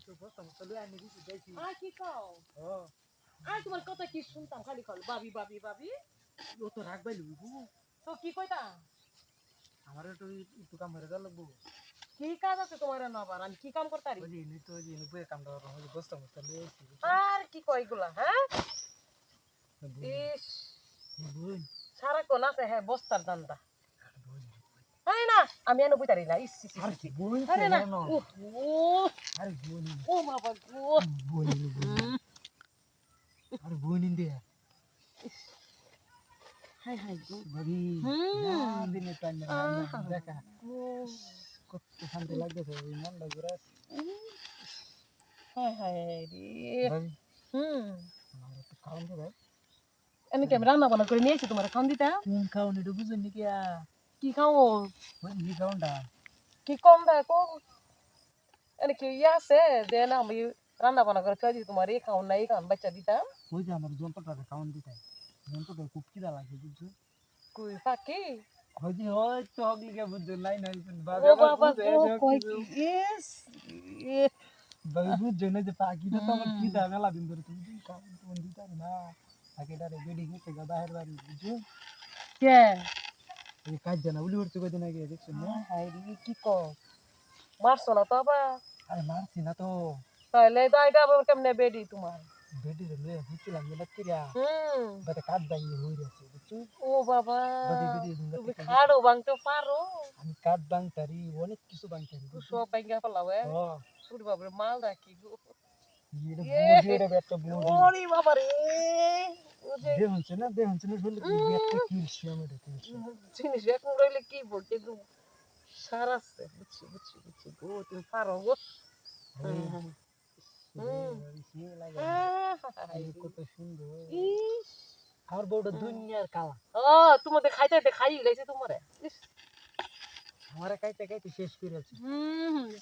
তো বস্তা বস্তা লই আনি দিছি দেখি কি কও ও তোমার কথা কি শুনতাম খালি খালি বাবি বাবি বাবি ও তো রাখবাই লইবু তো কি কইতা আমার একটু কাম করে দা লাগবো কি কাজ আছে তোমার না আবার আমি কি কাম করতারি ওই যে ইনি তো যে ইনি বই কাম দাও ওই বস্তা বস্তা লই আইছি আর কি কই এগুলা হ্যাঁ ইস বুঝ সারাক্ষণ আছে হ্যাঁ বস্তার দান্দা আরে না আমি এনে বুঝতারি না ইস ইস আর কি বই আরে না কেন ও আরে বই ও বাবা গো বই আরে বই নিন দে হাই হাই গো বড়ি না দিনে টাইম না দেখা কত শান্তি লাগতেছে ওই মনটা ঘুরে হাই হাই রে ভাই আমার তো খাওন দে ভাই এনে কি আমি রান্না বান্না করে নিয়ে এসেছি তোমার খান দিতা কোন খাওন এটা বুঝেন নাকি কি খাও ওই নি খাওনটা কি কম দেখো এনে কি ইয়ে আছে যে না আমি রান্না বান্না করে খাই দিই তোমার এই খাও না এই খাও বাচ্চা দিতাম ওই যে আমার যন্ত্রটা খাওন দিতে যন্ত্রটা খুব খিদা লাগে বুঝছো কই ফাঁকি ওই যে ওই তো অগলিকে বুঝছো নাই নাই ও বাবা গো কই কি ইস ভাই বুঝছো না যে পাখিটা তো আমার খিদা মেলা দিন ধরে তুমি খাওন তুমি দিতে না পাখিটা রে বেডি গেছে গা বাহির বাড়ি বুঝছো কে এই কাজ জানা উলি উঠতে কদিন আগে দেখছো না হাই রে কি কো মারছো না তো আবার আরে মারছি না তো তাহলে তো এটা আবার কেমনে বেডি তোমার বেডি রে লয়ে হুছিলাম না কিরা হুম বাট কাজ ভাঙি হই গেছে বুঝছো ও বাবা বাড়ি বেডি তুমি খাড়ো ভাঙতে পারো আমি কাজ ভাঙতারি অনেক কিছু ভাঙতারি তুই সব ভাঙা ফেলাও ও ওরে বাবা মাল রাখি গো এটা বুঝি এটা বেটা বুঝি ওরে বাবা রে দেখুনছে না শুনলে বেটা কিলছি আমি এটা কিলছি জিনিস এখন রইলে কি বলতে গো সারাছে বুঝছি বুঝছি বুঝছি গো তুমি পারো গো কত সুন্দর ইস আমার বউটা দুনিয়ার কালা তোমাদের খাইতে খাই লাইছে তোমারে আমার খাইতে খাইতে শেষ করে আছে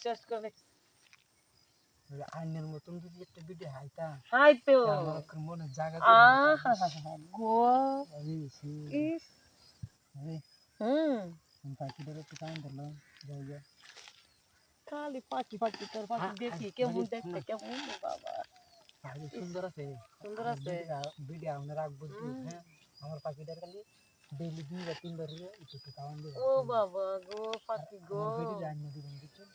শেষ করে আইনের মতন যদি একটা ভিডিও হাইতা হাই তো আমার মনে জায়গা গো ইস পাখিটার একটু টাইম ধরলাম জায়গা খালি পাখি পাখি তোর পাখি দেখি কেমন দেখতে কেমন বাবা সুন্দর আছে সুন্দর আছে ভিডিও আমরা রাখবো হ্যাঁ আমার পাখিটার খালি ডেইলি 2 বা 3 বার একটু খাওয়ান দেব ও বাবা গো পাখি গো ভিডিও জানি না দিবেন বুঝছেন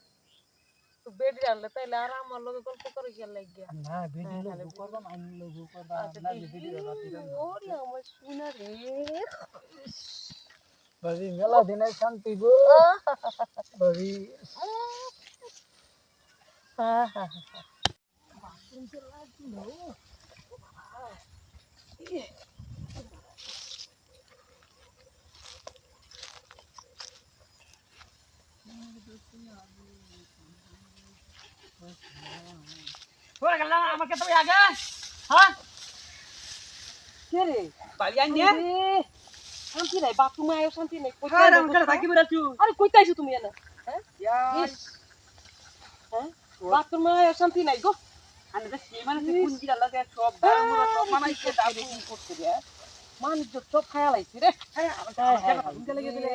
তো বেডি আনলে তাইলে আর আমার লগে গল্প করে গিয়া লাগিয়া না ভিডিও লোক করবাম আমি লোক করবাম না ভিডিও রাখি দাও ওরে আমার শুনা রে বাড়ি মেলা দিনে শান্তি গো বাড়ি আমাকে তো আগে হ্যাঁ কে রে পালিয়ান নে শান্তি নাই বাথরুমে আয়ো শান্তি নাই আরে আমার কাছে থাকি বেরাছু আরে কইতে আইছো তুমি এনে হ্যাঁ ইয়ার হ্যাঁ বাথরুমে আয়ো শান্তি নাই গো আনে তো সীমানা সে কোন গিলা লাগে সব দামুরা সব বানাইছে দাবি কি করতে রে মানুষ সব খায়া লাইছি রে হ্যাঁ আমার কাছে লেগে দিলে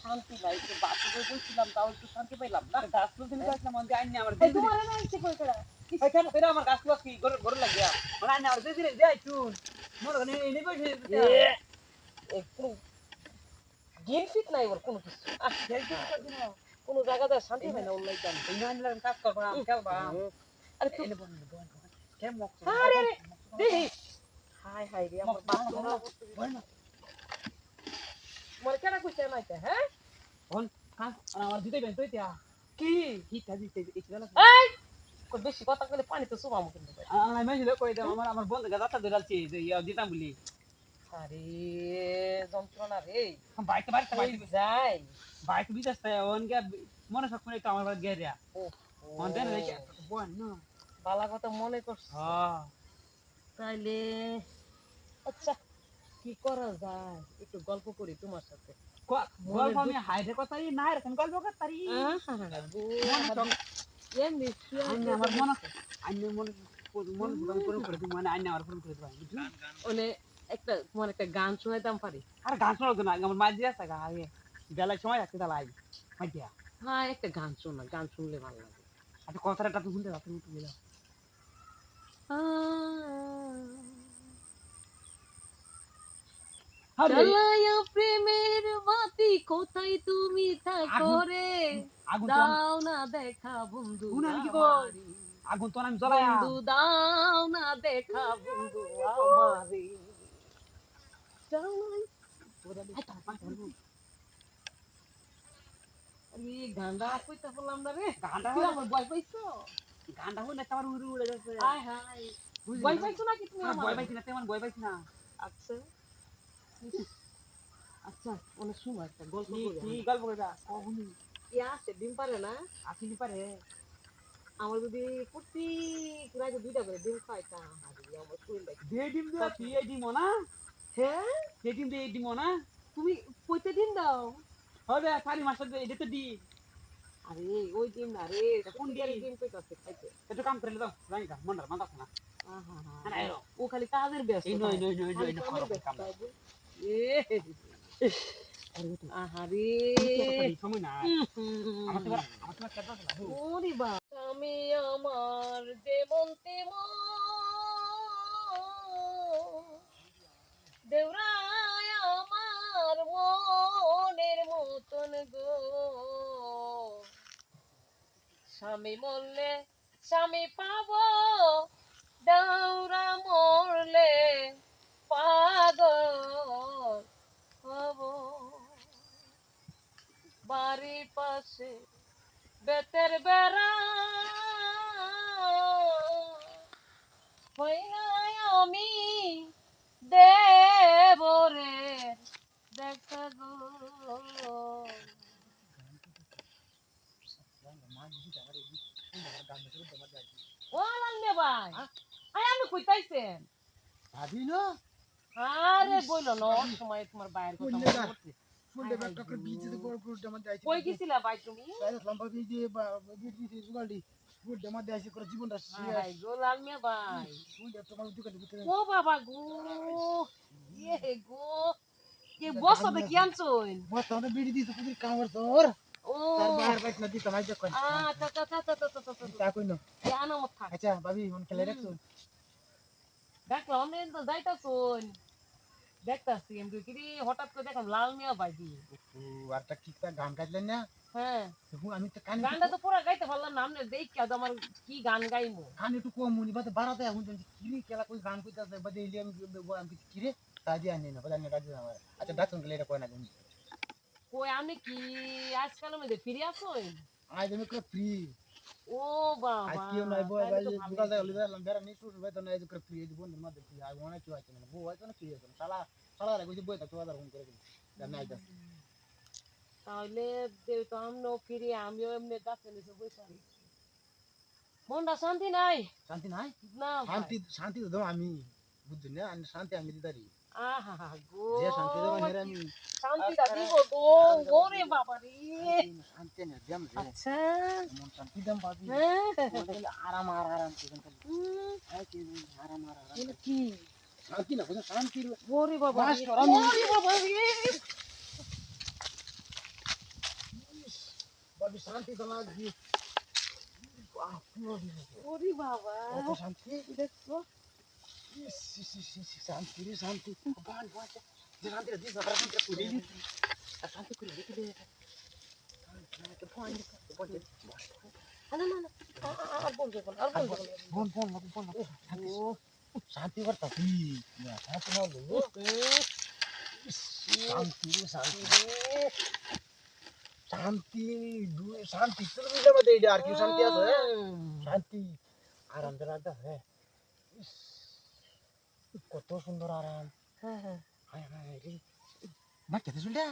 শান্তি নাই বাথরুমে বসছিলাম তাও একটু শান্তি পাইলাম না গাছ তো দিন গাছ না মন আইন আমার এই তোমার না ইচ্ছে কই করা এই কেন এটা আমার গাছ কি গড় লাগিয়া মানে আইন আমার দিলে যাই চুন মোর গনে এনে বসে একটু গেম ফিট নাই ওর কোনো কিছু কোনো জায়গাতে শান্তি হয় না ওর লাইক আমি এই নাইন লাগন কাজ করব না খেলবা আরে এনে বন্ধ কেন মক আরে দেখি হাই হাই রে আমার বাথরুমে হয় না মরে কেন কইতে নাইতে হ্যাঁ কোন কাজ আমার দিতে বেন তুই তিয়া কি কি কাজ দিতে এই জানা এই কই বেশি কথা কইলে পানি তো সুবা মুখ দিবে আমি মাইলে কই দাও আমার বন্ধু গাতা ধরালছি যে ইয়া দিতাম বলি আরে যন্ত্রণা রে বাইতে বাইতে যাই বাইতে বিদাস্তে ওন গে মনে সব করে আমার বাড়ি গেরিয়া ও ওন দেন রে বোন না বালা কথা মনে করছ হ্যাঁ তাইলে আচ্ছা কি করা যায় একটু গল্প করি তোমার সাথে গল্প আমি হাইডে কথাই না এরকম গল্প করতারি আমার মনে আইনে মনে মনে আমি পুরো করে দিই মানে আইনে আমার পুরো করে দিই মানে একটা তোমার একটা গান শোনাইতাম পারি আর গান শোনাতো না আমার মাঝে আছে গা আগে বেলায় সময় আছে তাহলে আই মাইয়া হ্যাঁ একটা গান শোনা গান শুনলে ভালো লাগে আচ্ছা কথাটা তো শুনতে তুমি একটু গেলাম জ্বালায়া প্রেমের বাতি কোথায় তুমি থাকো রে আগুন তো দাও না দেখা বন্ধু শুনে আমি কি কই আমারে আগুন তো আমি জ্বলায়া বন্ধু দাও না দেখা বন্ধু আমারে জ্বালায়া আরে গান্ডা কইতে বললাম না রে গান্ডা তুই আমার ভয় পাইছো গান্ডা হলে একটা উড়ে উড়ে যাচ্ছে হায় হায় ভয় পাইছো নাকি তুমি আমার ভয় পাইছি না তেমন ভয় পাইছি না আচ্ছা আচ্ছা অনেক সময় একটা গল্প কি করি কি আমরা। গল্প কইবা কহুনি ইয়া আছে ডিম পারে না আসিনি পারে আমার যদি প্রতি রাতে 2টা করে ডিম খাইতাম আরে আমার শরীর লাগে দে ডিম দিবা কি এই ডিম না হ্যাঁ কে ডিম দে এই ডিম না তুমি কইতে ডিম দাও হবে সারি মাসের দে এটা তো ডিম আরে ওই ডিম না রে কোন সত্যিকারের ডিম? ডিম কইতাছে খাইতে একটু কাম করে দাও রাইগা মন্ডার মাথা না আহা না এরো ও খালি কাজের ব্যস্ত এই নই নই নই খালি নই কামের কাম ব্যস্ত এ আহারে সময় না আমার তো কেটে দাও ওরে বাপ আমি আমার যেমন তেমন দেউরায় আমার মনের মতন গো স্বামী মরলে স্বামী পাবো দেউরা মরলে পাগল হব বাড়ির পাশে বেতের বেড়া হইয়াই আমি দেবরের দেখা গো ও লাঙ্গে ভাই আই আমি কইতাইছেন ভাবি না আরে বইলো না ওর সময় তোমার বাইরের কথা কোন মনে জায়গা? পড়ছে ফুল হায় দেবে হায় একটা করে বীজ গো। দিতে বড় করে জমা দেয় কই গেছিলা ভাই তুমি লম্বা বীজ দিয়ে বীজ দিয়ে জুগালি ফুল জমা দেয় করে জীবনটা হায় হায় গো লাল মিয়া ভাই ফুল তোমার দোকানে ভিতরে ও বাবা গো ইয়ে গো এ বসতে কি আনছুন মত আমরা বিড়ি দিতে পুরি কামর তোর ও তার বাইরে বাইক না দিতে মাইজা কই আচ্ছা আচ্ছা আচ্ছা আচ্ছা আচ্ছা আচ্ছা তা কই না এ আনা মত থাক আচ্ছা ভাবি মন খেলে রাখছো দেখলাম অনেক তো যাইতাছুন দেখতাছি এমনি কি হঠাৎ করে দেখলাম লাল মিয়া ভাই দি ও আরটা কি তা গান গাইলেন না হ্যাঁ আমি তো কানে গানটা তো পুরো গাইতে পারলাম না আমনে দেখ আমার কি গান গাইমু কানে একটু কম মুনি বাতে বাড়াতে এখন তো কিরি কেলা কই গান কইতাছে বাদে ইলি আমি আমি কিরে তাজি আনি না বাদে ডাকি না আচ্ছা ডাকুন গেলে এটা কই না তুমি কই আমি কি আজকালের মধ্যে ফিরে আসুন আজ আমি কই ফ্রি ও বাবা আজ কি নাই বই তাইলে ভাই তো ভালোই। দুকাল থেকে লিদার বেরা নি টুর ভাই তো নাই করে ফ্রি দিব বন্ধুর মধ্যে ফ্রি আই মনে কি হইছে না বউ হয়তো না কি হইছে শালা শালা রে কইছে বই তা 2000 ফোন করে জান নাই দা তাহলে যেহেতু আমরাও ফিরে আমিও এমনি গাছে নিচে বসে আছি। মনটা শান্তি নাই শান্তি নাই না শান্তি ভাই শান্তি তো দাও আমি বুঝছেন না আমি শান্তি আমি দিতারি আহা গো যে শান্তি দেব নেরা আমি শান্তিটা দিব গো ওরে বাবা রে শান্তি না দিয়াম রে আচ্ছা মন শান্তি দাম পাবি হ্যাঁ আরাম আরাম করে হুম, খালি কি আরাম আরাম বলে কি শান্তি না কোন শান্তি ওরে বাবা বাস রে করা আমি। ওরে বাবা রে বাবি শান্তি তো লাগি ওরে বাবা কত শান্তি দেখছো শান্তি রে শান্তি বান বান যে শান্তি রে দিস না শান্তি করে দিস শান্তি করে দিস দে না না না আর বলবে কোন আর বলবে বোন বোন বোন শান্তি করতা কি শান্তি না হলো শান্তি রে শান্তি শান্তি দুই শান্তি তোর মিলে মধ্যে এটা আর কি শান্তি আছে শান্তি আরাম জানা হ্যাঁ কত সুন্দর আরাম হ্যাঁ হ্যাঁ হায় হায় রে না কেতে শুনটা